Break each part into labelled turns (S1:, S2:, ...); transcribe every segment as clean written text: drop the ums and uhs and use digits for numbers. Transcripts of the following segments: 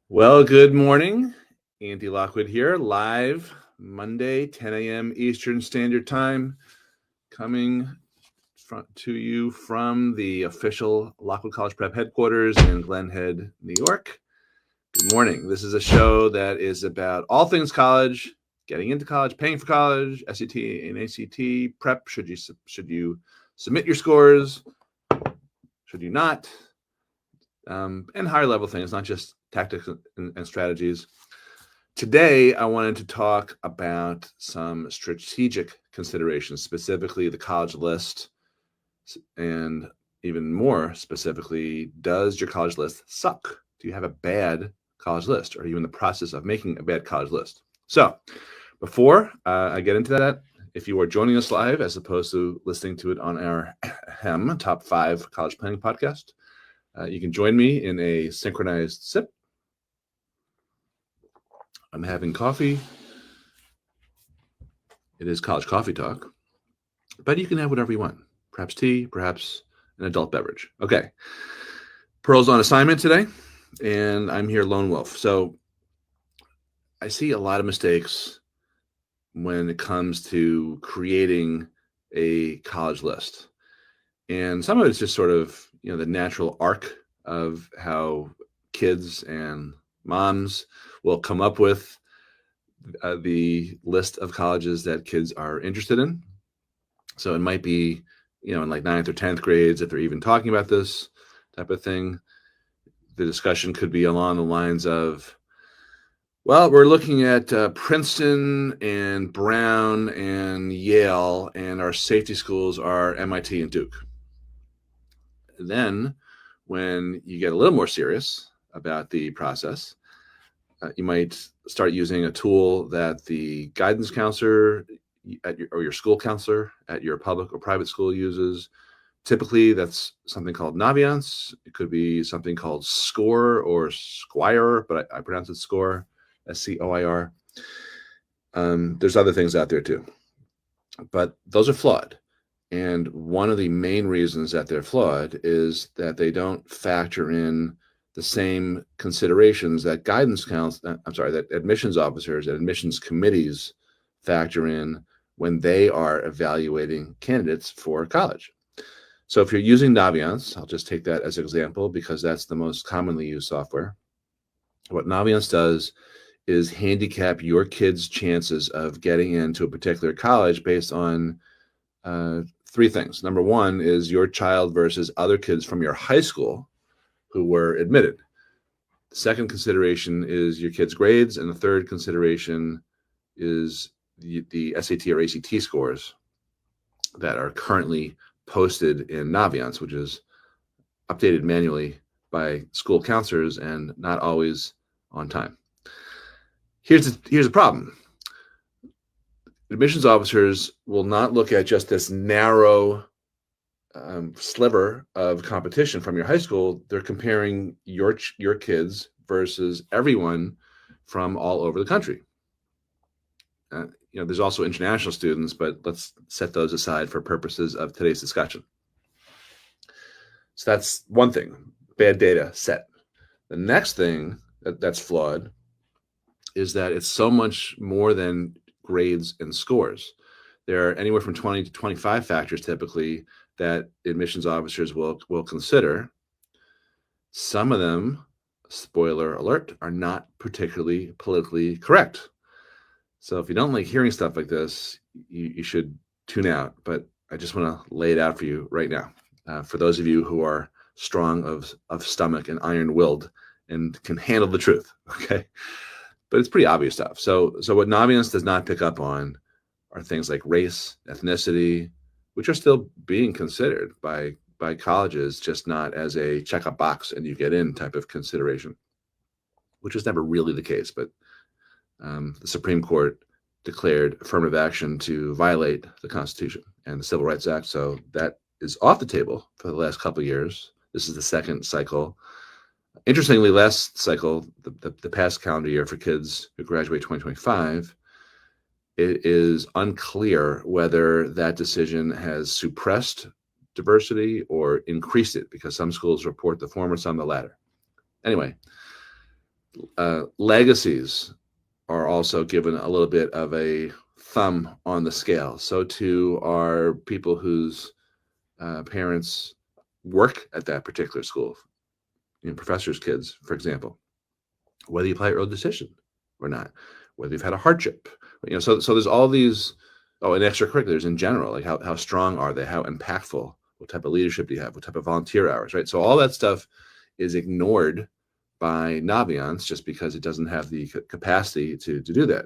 S1: Well, good morning. Andy Lockwood here, live Monday, 10 a.m. Eastern Standard Time, coming to you from the official Lockwood College Prep headquarters in Glen Head, New York. Good morning. This is a show that is about all things college, getting into college, paying for college, SAT and ACT prep. Should you submit your scores? Should you not? And higher level things, not just tactics and strategies. Today, I wanted to talk about some strategic considerations, specifically the college list, and even more specifically, does your college list suck? Do you have a bad college list? Or are you in the process of making a bad college list? So before I get into that, if you are joining us live as opposed to listening to it on our Top 5 College Planning podcast, you can join me in a synchronized sip. I'm having coffee. It is college coffee talk, but you can have whatever you want. Perhaps tea, perhaps an adult beverage. Okay. Pearl's on assignment today, and I'm here lone wolf. So I see a lot of mistakes when it comes to creating a college list. And some of it's just sort of, the natural arc of how kids and moms will come up with the list of colleges that kids are interested in. So it might be, in like 9th or 10th grades, if they're even talking about this type of thing. The discussion could be along the lines of, well, we're looking at Princeton and Brown and Yale, and our safety schools are MIT and Duke. Then when you get a little more serious about the process, you might start using a tool that the guidance counselor or your school counselor at your public or private school uses. Typically, that's something called Naviance. It could be something called Score or Squire, but I pronounce it Score, SCOIR. There's other things out there too, but those are flawed. And one of the main reasons that they're flawed is that they don't factor in the same considerations that that admissions officers and admissions committees factor in when they are evaluating candidates for college. So if you're using Naviance, I'll just take that as an example because that's the most commonly used software. What Naviance does is handicap your kid's chances of getting into a particular college based on three things. Number one is your child versus other kids from your high school who were admitted. The second consideration is your kid's grades, and the third consideration is the SAT or ACT scores that are currently posted in Naviance, which is updated manually by school counselors and not always on time. Here's the problem. Admissions officers will not look at just this narrow sliver of competition from your high school. They're comparing your kids versus everyone from all over the country. There's also international students, but let's set those aside for purposes of today's discussion. So that's one thing, bad data set. The next thing that's flawed is that it's so much more than grades and scores. There are anywhere from 20 to 25 factors typically that admissions officers will consider. Some of them, spoiler alert, are not particularly politically correct. So if you don't like hearing stuff like this, you should tune out. But I just want to lay it out for you right now. For those of you who are strong of stomach and iron-willed and can handle the truth, okay? But it's pretty obvious stuff. So what Naviance does not pick up on are things like race, ethnicity, which are still being considered by colleges, just not as a check a box and you get in type of consideration, which is never really the case. But the Supreme Court declared affirmative action to violate the Constitution and the Civil Rights Act. So that is off the table for the last couple of years. This is the second cycle. Interestingly, last cycle, the past calendar year for kids who graduate 2025, it is unclear whether that decision has suppressed diversity or increased it because some schools report the former, some the latter. Anyway, Legacies are also given a little bit of a thumb on the scale. So too are people whose parents work at that particular school, professors' kids, for example, whether you apply your own decision or not, whether you've had a hardship, so there's all these, and extracurriculars in general, like how strong are they, how impactful, what type of leadership do you have, what type of volunteer hours, right? So all that stuff is ignored by Naviance just because it doesn't have the capacity to do that.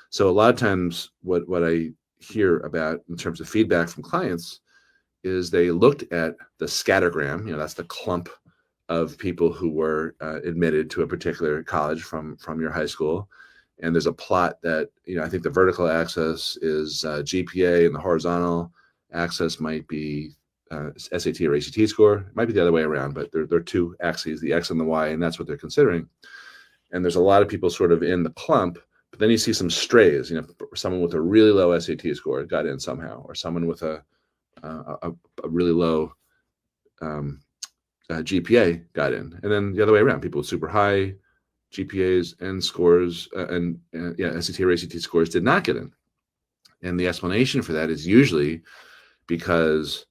S1: So a lot of times what I hear about in terms of feedback from clients is they looked at the scattergram, that's the clump of people who were admitted to a particular college from your high school. And there's a plot that, I think the vertical axis is GPA and the horizontal axis might be SAT or ACT score. It might be the other way around, but there are two axes, the X and the Y, and that's what they're considering. And there's a lot of people sort of in the clump, but then you see some strays, someone with a really low SAT score got in somehow, or someone with a really low GPA got in. And then the other way around, people with super high GPAs and scores SAT or ACT scores did not get in. And the explanation for that is usually because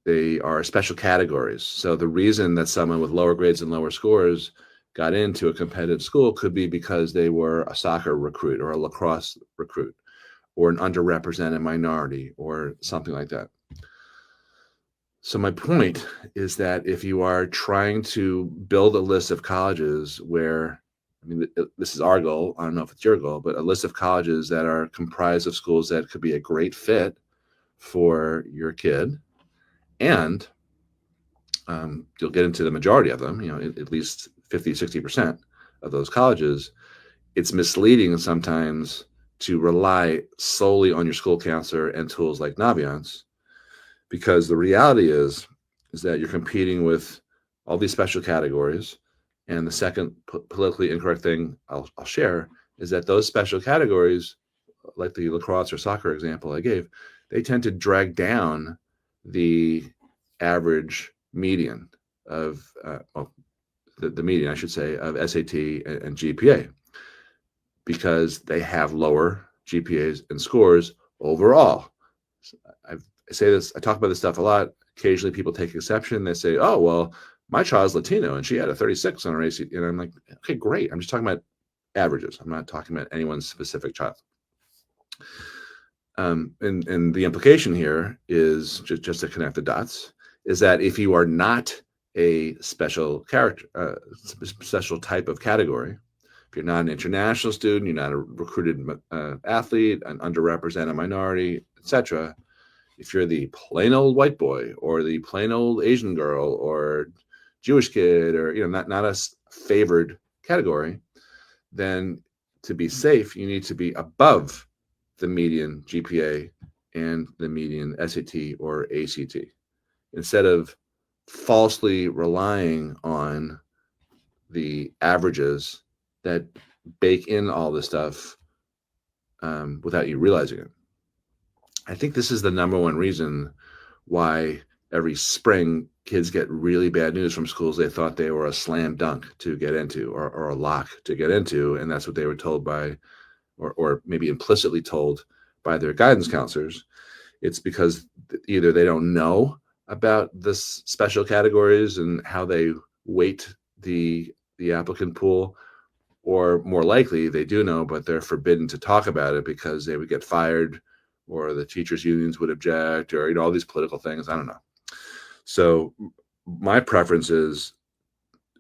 S1: they are special categories. So the reason that someone with lower grades and lower scores got into a competitive school could be because they were a soccer recruit or a lacrosse recruit or an underrepresented minority or something like that. So my point is that if you are trying to build a list of colleges where, this is our goal, I don't know if it's your goal, but a list of colleges that are comprised of schools that could be a great fit for your kid, and you'll get into the majority of them, at least 50, 60% of those colleges, it's misleading sometimes to rely solely on your school counselor and tools like Naviance, because the reality is that you're competing with all these special categories. And the second politically incorrect thing I'll share is that those special categories, like the lacrosse or soccer example I gave, they tend to drag down the average median of, the median, I should say, of SAT and GPA, because they have lower GPAs and scores overall. I say this, I talk about this stuff a lot. Occasionally people take exception. They say, oh, well, my child's Latino and she had a 36 on her ACT. And I'm like, okay, great. I'm just talking about averages. I'm not talking about anyone's specific child. And the implication here is, just to connect the dots, is that if you are not a special character, special type of category, if you're not an international student, you're not a recruited athlete, an underrepresented minority, etc., if you're the plain old white boy or the plain old Asian girl or Jewish kid, or not a favored category, then to be safe, you need to be above the median GPA and the median SAT or ACT, instead of falsely relying on the averages that bake in all this stuff without you realizing it. I think this is the number one reason why every spring kids get really bad news from schools they thought they were a slam dunk to get into, or a lock to get into, and that's what they were told by, or maybe implicitly told by their guidance counselors. It's because either they don't know about this special categories and how they weight the applicant pool, or more likely they do know, but they're forbidden to talk about it because they would get fired, or the teachers' unions would object, or all these political things. I don't know. So my preference is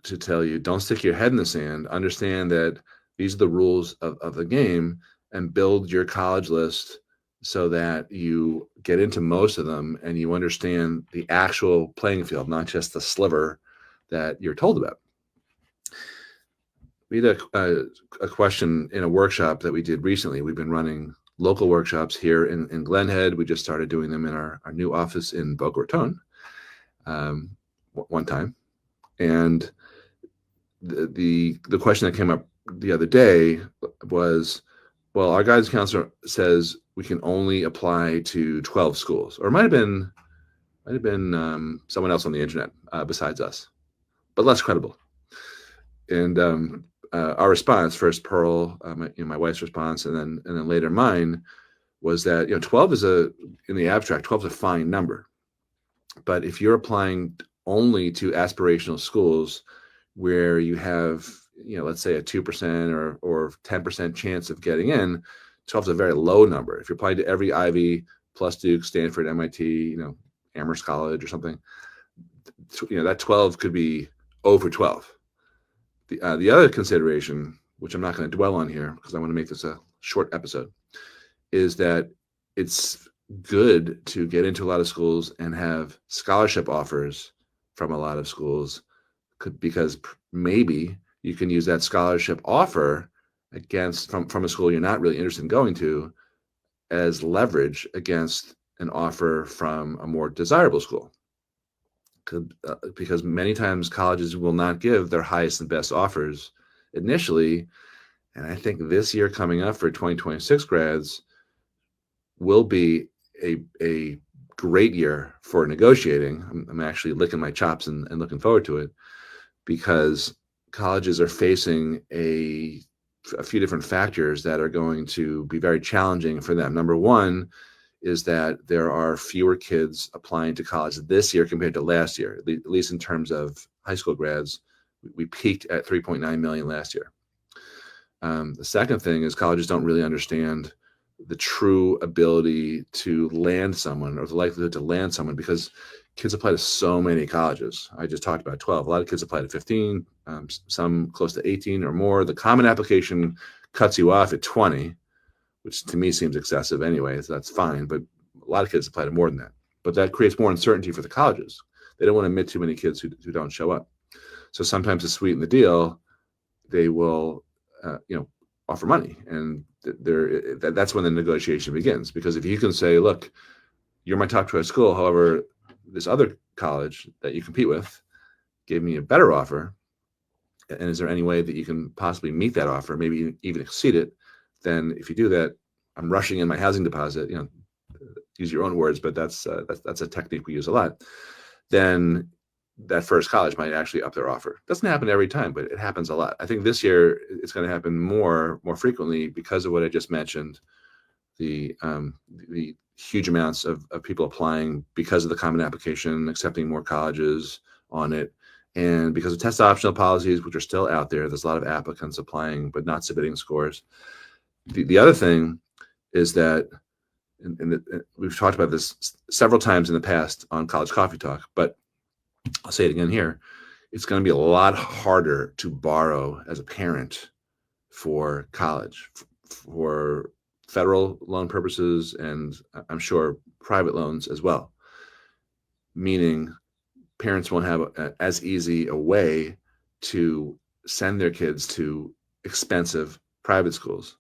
S1: to tell you, don't stick your head in the sand. Understand that these are the rules of the game, and build your college list so that you get into most of them and you understand the actual playing field, not just the sliver that you're told about. We had a question in a workshop that we did recently. We've been running local workshops here in Glen Head. We just started doing them in our new office in Boca Raton one time. And the question that came up the other day was, well, our guidance counselor says we can only apply to 12 schools, or it might have been someone else on the internet besides us, but less credible. And our response, first Pearl, my wife's response, and then later mine, was that 12 is in the abstract, 12 is a fine number. But if you're applying only to aspirational schools where you have, let's say a 2% or 10% chance of getting in, 12 is a very low number. If you're applying to every Ivy plus Duke, Stanford, MIT, Amherst College or something, that 12 could be over 12. The other consideration, which I'm not going to dwell on here because I want to make this a short episode, is that it's good to get into a lot of schools and have scholarship offers from a lot of schools, because maybe you can use that scholarship offer from a school you're not really interested in going to as leverage against an offer from a more desirable school. Because many times colleges will not give their highest and best offers initially. And I think this year coming up for 2026 grads will be a great year for negotiating. I'm actually licking my chops and looking forward to it, because colleges are facing a few different factors that are going to be very challenging for them. Number one is that there are fewer kids applying to college this year compared to last year, at least in terms of high school grads. We peaked at 3.9 million last year. The second thing is colleges don't really understand the true ability to land someone, or the likelihood to land someone, because kids apply to so many colleges. I just talked about 12. A lot of kids apply to 15, some close to 18 or more. The common application cuts you off at 20, which to me seems excessive anyway, so that's fine. But a lot of kids apply to more than that. But that creates more uncertainty for the colleges. They don't want to admit too many kids who don't show up. So sometimes to sweeten the deal, they will, offer money, and that's when the negotiation begins. Because if you can say, look, you're my top choice school, however, this other college that you compete with gave me a better offer, and is there any way that you can possibly meet that offer, maybe even exceed it? Then if you do that, I'm rushing in my housing deposit, use your own words, but that's a technique we use a lot. Then that first college might actually up their offer. Doesn't happen every time, but it happens a lot. I think this year it's going to happen more frequently because of what I just mentioned, the huge amounts of people applying because of the common application, accepting more colleges on it, and because of test optional policies, which are still out there. There's a lot of applicants applying but not submitting scores. The other thing is that, and we've talked about this several times in the past on College Coffee Talk, but I'll say it again here. It's going to be a lot harder to borrow as a parent for college, for federal loan purposes, and I'm sure private loans as well. Meaning parents won't have as easy a way to send their kids to expensive private schools.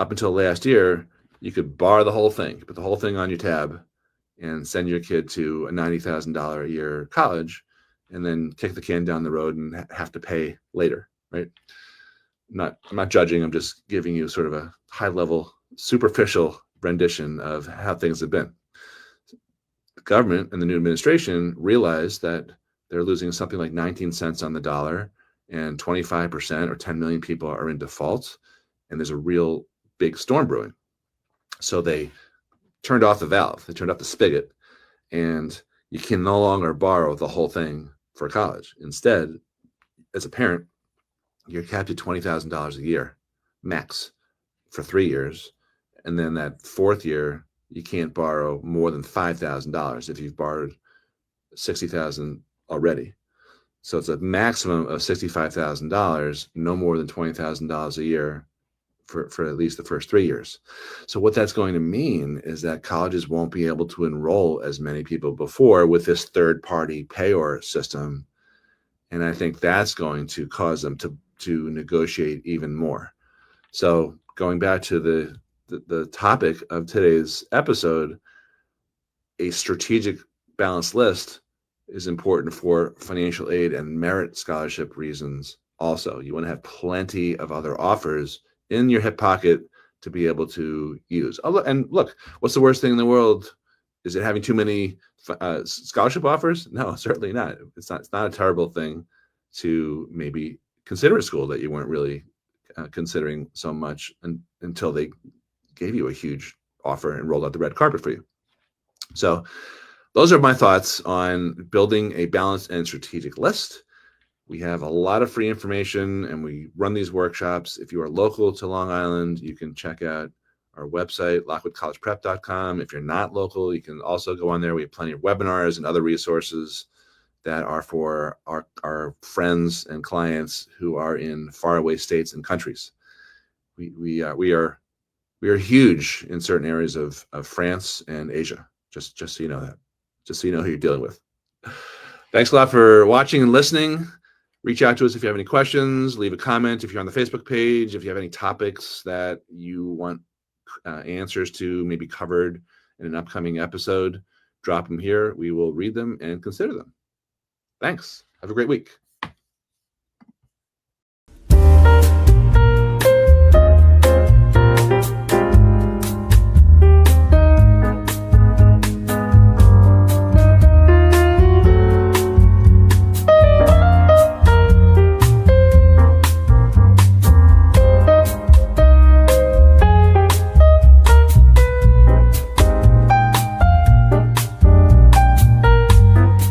S1: Up until last year, you could borrow the whole thing, put the whole thing on your tab, and send your kid to a $90,000 a year college, and then kick the can down the road and have to pay later, right? I'm not judging. I'm just giving you sort of a high-level, superficial rendition of how things have been. The government and the new administration realized that they're losing something like 19 cents on the dollar, and 25% or 10 million people are in default, and there's a real big storm brewing. So they turned off the valve, they turned off the spigot, and you can no longer borrow the whole thing for college. Instead, as a parent, you're capped at $20,000 a year, max, for 3 years. And then that fourth year, you can't borrow more than $5,000 if you've borrowed $60,000 already. So it's a maximum of $65,000, no more than $20,000 a year for at least the first 3 years. So what that's going to mean is that colleges won't be able to enroll as many people before with this third-party payor system. And I think that's going to cause them to negotiate even more. So going back to the topic of today's episode, a strategic balanced list is important for financial aid and merit scholarship reasons also. You want to have plenty of other offers in your hip pocket to be able to use. And look, what's the worst thing in the world? Is it having too many scholarship offers? No, certainly not. It's not a terrible thing to maybe consider a school that you weren't really considering so much until they gave you a huge offer and rolled out the red carpet for you. So those are my thoughts on building a balanced and strategic list. We have a lot of free information and we run these workshops. If you are local to Long Island, you can check out our website, lockwoodcollegeprep.com. If you're not local, you can also go on there. We have plenty of webinars and other resources that are for our friends and clients who are in faraway states and countries. We are huge in certain areas of France and Asia. Just so you know that. Just so you know who you're dealing with. Thanks a lot for watching and listening. Reach out to us if you have any questions. Leave a comment if you're on the Facebook page. If you have any topics that you want answers to, maybe covered in an upcoming episode, drop them here. We will read them and consider them. Thanks. Have a great week.